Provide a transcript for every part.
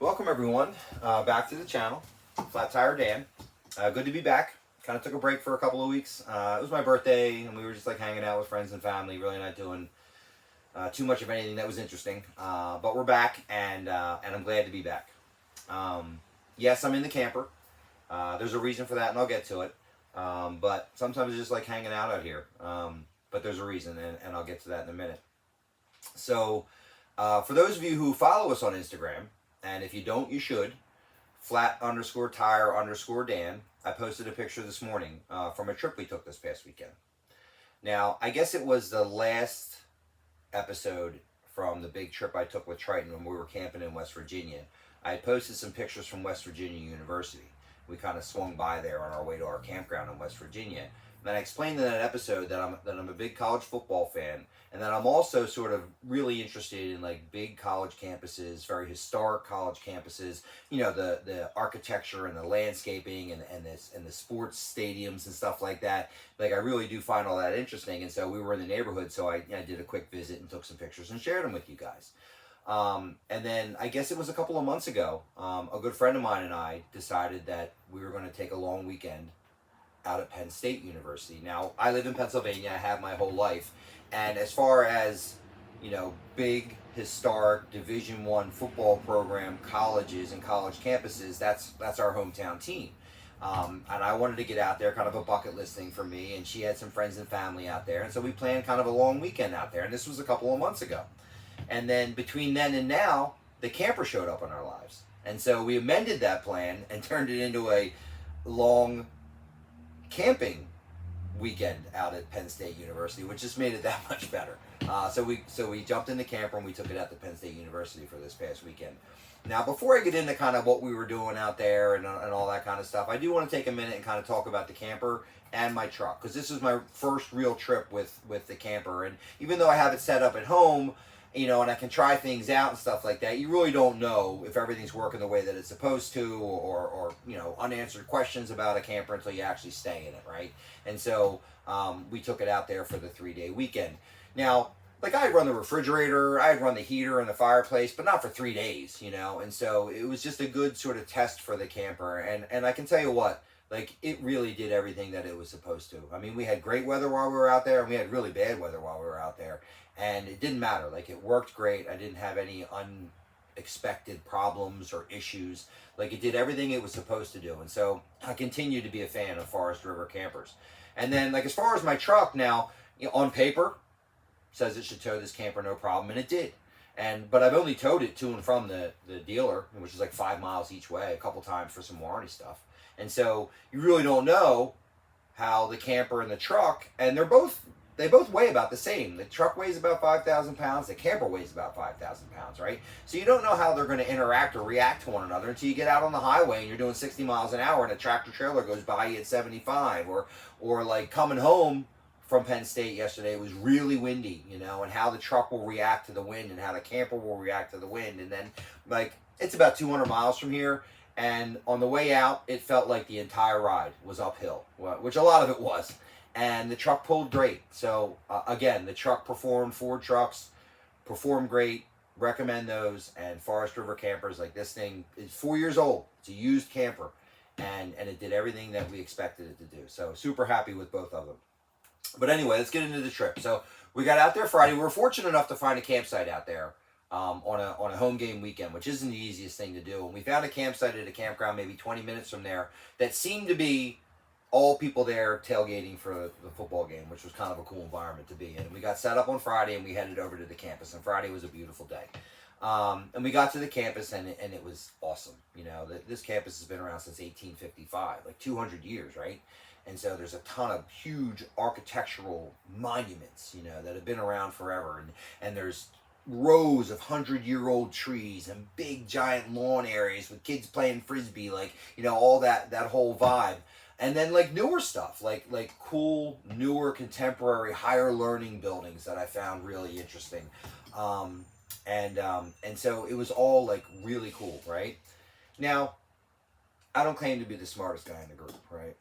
Welcome everyone back to the channel. Flat Tire Dan. Good to be back. Kind of took a break for a couple of weeks. It was my birthday and we were just like hanging out with friends and family, really not doing too much of anything that was interesting. But we're back and I'm glad to be back. Yes, I'm in the camper. There's a reason for that and I'll get to it. But sometimes it's just like hanging out here. But there's a reason and I'll get to that in a minute. So for those of you who follow us on Instagram, and if you don't, you should, flat_tire_Dan. I posted a picture this morning from a trip we took this past weekend. Now, I guess it was the last episode from the big trip I took with Triton when we were camping in West Virginia. I posted some pictures from West Virginia University. We kind of swung by there on our way to our campground in West Virginia. And I explained in that episode that I'm a big college football fan, and that I'm also sort of really interested in like big college campuses, very historic college campuses. You know, the architecture and the landscaping and the sports stadiums and stuff like that. Like I really do find all that interesting. And so we were in the neighborhood, so I did a quick visit and took some pictures and shared them with you guys. And then I guess it was a couple of months ago, a good friend of mine and I decided that we were going to take a long weekend out at Penn State University. Now, I live in Pennsylvania. I have my whole life. And as far as, you know, big, historic Division I football program colleges and college campuses, that's our hometown team. And I wanted to get out there, kind of a bucket list thing for me. And she had some friends and family out there. And so we planned kind of a long weekend out there. And this was a couple of months ago. And then between then and now, the camper showed up in our lives. And so we amended that plan and turned it into a long camping weekend out at Penn State University, which just made it that much better. So we jumped in the camper and we took it out to Penn State University for this past weekend. Now, before I get into kind of what we were doing out there and all that kind of stuff, I do want to take a minute and kind of talk about the camper and my truck, because this is my first real trip with the camper. And even though I have it set up at home, you know, and I can try things out and stuff like that, you really don't know if everything's working the way that it's supposed to, or you know, unanswered questions about a camper until you actually stay in it, right? And so we took it out there for the 3-day weekend. Now, like I'd run the refrigerator, I'd run the heater and the fireplace, but not for 3 days, you know? And so it was just a good sort of test for the camper. And I can tell you what, like it really did everything that it was supposed to. I mean, we had great weather while we were out there, and we had really bad weather while we were out there. And it didn't matter. Like it worked great. I didn't have any unexpected problems or issues. Like it did everything it was supposed to do. And so I continue to be a fan of Forest River campers. And then like as far as my truck now, you know, on paper says it should tow this camper no problem, and it did. But I've only towed it to and from the dealer, which is like 5 miles each way, a couple times for some warranty stuff. And so you really don't know how the camper and the truck, and they both weigh about the same. The truck weighs about 5,000 pounds. The camper weighs about 5,000 pounds, right? So you don't know how they're going to interact or react to one another until you get out on the highway and you're doing 60 miles an hour and a tractor trailer goes by you at 75. Or like coming home from Penn State yesterday, it was really windy, you know, and how the truck will react to the wind and how the camper will react to the wind. And then like it's about 200 miles from here. And on the way out, it felt like the entire ride was uphill, which a lot of it was. And the truck pulled great. So again, the truck performed. Ford trucks perform great. Recommend those. And Forest River campers, like this thing is 4 years old. It's a used camper, and it did everything that we expected it to do. So super happy with both of them. But anyway, let's get into the trip. So we got out there Friday. We were fortunate enough to find a campsite out there on a home game weekend, which isn't the easiest thing to do. And we found a campsite at a campground maybe 20 minutes from there that seemed to be all people there tailgating for the football game, which was kind of a cool environment to be in. We got set up on Friday and we headed over to the campus, and Friday was a beautiful day. And we got to the campus and it was awesome. You know, this campus has been around since 1855, like 200 years, right? And so there's a ton of huge architectural monuments, you know, that have been around forever. And there's rows of 100-year-old trees and big giant lawn areas with kids playing frisbee, like, you know, all that whole vibe. And then like newer stuff, like cool, newer, contemporary, higher learning buildings that I found really interesting. And so it was all like really cool, right? Now, I don't claim to be the smartest guy in the group, right?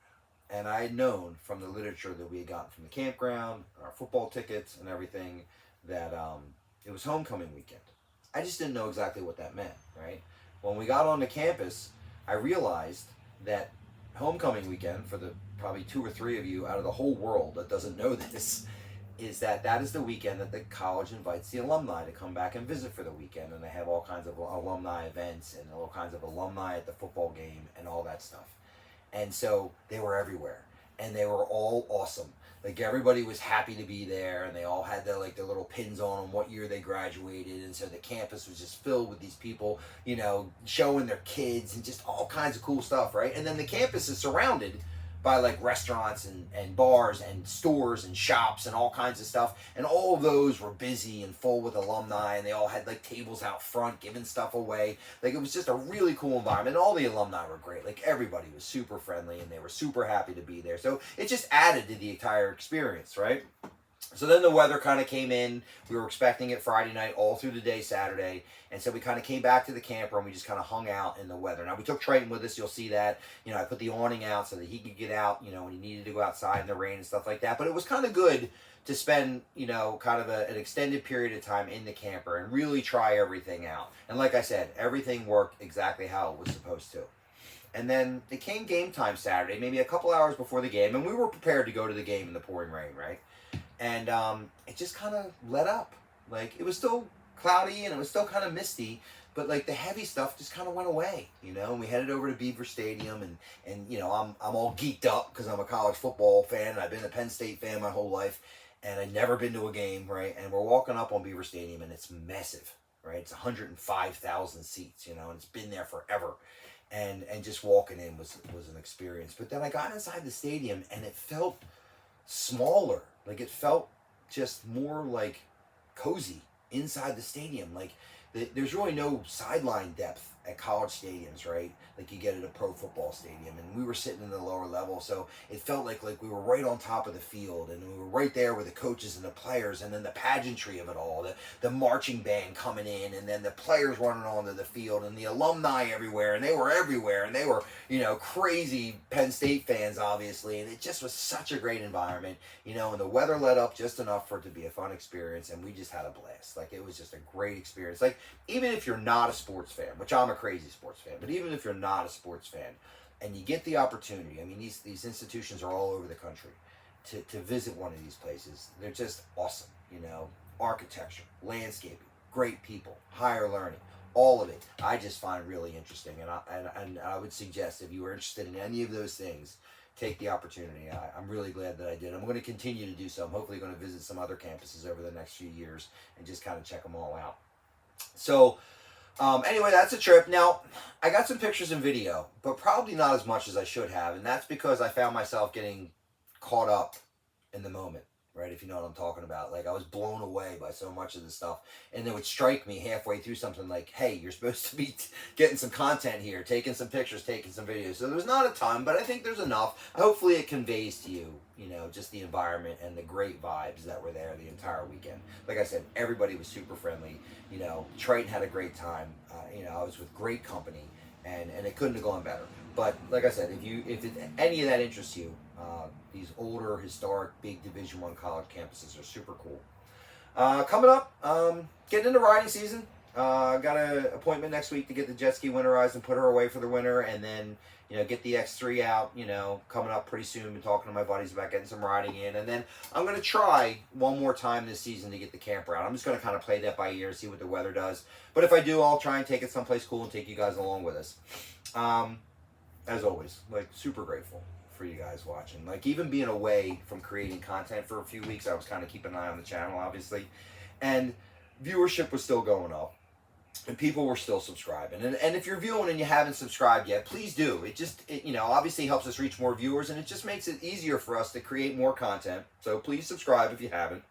And I had known from the literature that we had gotten from the campground, our football tickets and everything, that it was homecoming weekend. I just didn't know exactly what that meant, right? When we got onto campus, I realized that homecoming weekend, for the probably 2 or 3 of you out of the whole world that doesn't know this, is that is the weekend that the college invites the alumni to come back and visit for the weekend, and they have all kinds of alumni events and all kinds of alumni at the football game and all that stuff. And so they were everywhere, and they were all awesome. Like, everybody was happy to be there, and they all had their little pins on them what year they graduated, and so the campus was just filled with these people, showing their kids and just all kinds of cool stuff, right? And then the campus is surrounded by restaurants and bars and stores and shops and all kinds of stuff, and all of those were busy and full with alumni, and they all had tables out front giving stuff away. It was just a really cool environment. And all the alumni were great. Everybody was super friendly, and they were super happy to be there, so it just added to the entire experience, right? So then the weather kind of came in. We were expecting it Friday night all through the day Saturday. And so we kind of came back to the camper, and we just kind of hung out in the weather. Now, we took Triton with us. You'll see that. I put the awning out so that he could get out, when he needed to go outside in the rain and stuff like that. But it was kind of good to spend, kind of an extended period of time in the camper and really try everything out. And like I said, everything worked exactly how it was supposed to. And then it came game time Saturday, maybe a couple hours before the game. And we were prepared to go to the game in the pouring rain, right? And it just kind of let up. It was still cloudy and it was still kind of misty, but the heavy stuff just kind of went away, and we headed over to Beaver Stadium, and I'm all geeked up because I'm a college football fan, and I've been a Penn State fan my whole life, and I'd never been to a game, right? And we're walking up on Beaver Stadium, and it's massive, right? It's 105,000 seats, and it's been there forever. And just walking in was an experience. But then I got inside the stadium, and it felt smaller. It felt just more cozy inside the stadium. There's really no sideline depth at college stadiums, right? You get at a pro football stadium, and we were sitting in the lower level, so it felt like we were right on top of the field, and we were right there with the coaches and the players, and then the pageantry of it all, the marching band coming in, and then the players running onto the field, and the alumni everywhere, and they were crazy Penn State fans, obviously, and it just was such a great environment, and the weather let up just enough for it to be a fun experience, and we just had a blast. It was just a great experience. Even if you're not a sports fan, which I'm a crazy sports fan, but even if you're not a sports fan and you get the opportunity, these institutions are all over the country, to visit one of these places, they're just awesome. Architecture, landscaping, great people, higher learning, all of it I just find really interesting, and I would suggest, if you were interested in any of those things, take the opportunity. I'm really glad that I did. I'm going to continue to do so. I'm hopefully going to visit some other campuses over the next few years and just kind of check them all out. So anyway, that's a trip. Now, I got some pictures and video, but probably not as much as I should have, and that's because I found myself getting caught up in the moment, right? If you know what I'm talking about. I was blown away by so much of the stuff, and it would strike me halfway through something hey, you're supposed to be getting some content here, taking some pictures, taking some videos. So there's not a ton, but I think there's enough. Hopefully it conveys to you, just the environment and the great vibes that were there the entire weekend. Like I said, everybody was super friendly. Triton had a great time. I was with great company, and it couldn't have gone better. But like I said, if any of that interests you, these older, historic, big Division I college campuses are super cool. Coming up, getting into riding season. Got an appointment next week to get the jet ski winterized and put her away for the winter, and then get the X3 out, coming up pretty soon. Been talking to my buddies about getting some riding in, and then I'm going to try one more time this season to get the camper out. I'm just going to kind of play that by ear, see what the weather does. But if I do, I'll try and take it someplace cool and take you guys along with us. As always, super grateful for you guys watching. Even being away from creating content for a few weeks, I was kind of keeping an eye on the channel, obviously, and viewership was still going up, and people were still subscribing. And if you're viewing and you haven't subscribed yet, please do. It obviously helps us reach more viewers, and it just makes it easier for us to create more content. So please subscribe if you haven't.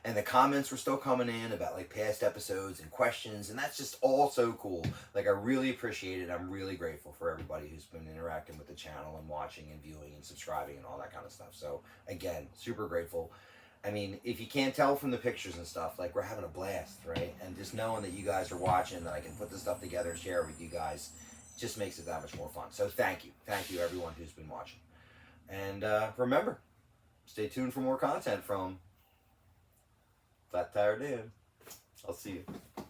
And the comments were still coming in about past episodes and questions, and that's just all so cool. I really appreciate it. I'm really grateful for everybody who's been interacting with the channel and watching and viewing and subscribing and all that kind of stuff. So again, super grateful. If you can't tell from the pictures and stuff, we're having a blast, right? And just knowing that you guys are watching, that I can put this stuff together and share it with you guys, just makes it that much more fun. So thank you everyone who's been watching. And remember, stay tuned for more content from Flat Tire Dan. I'll see you.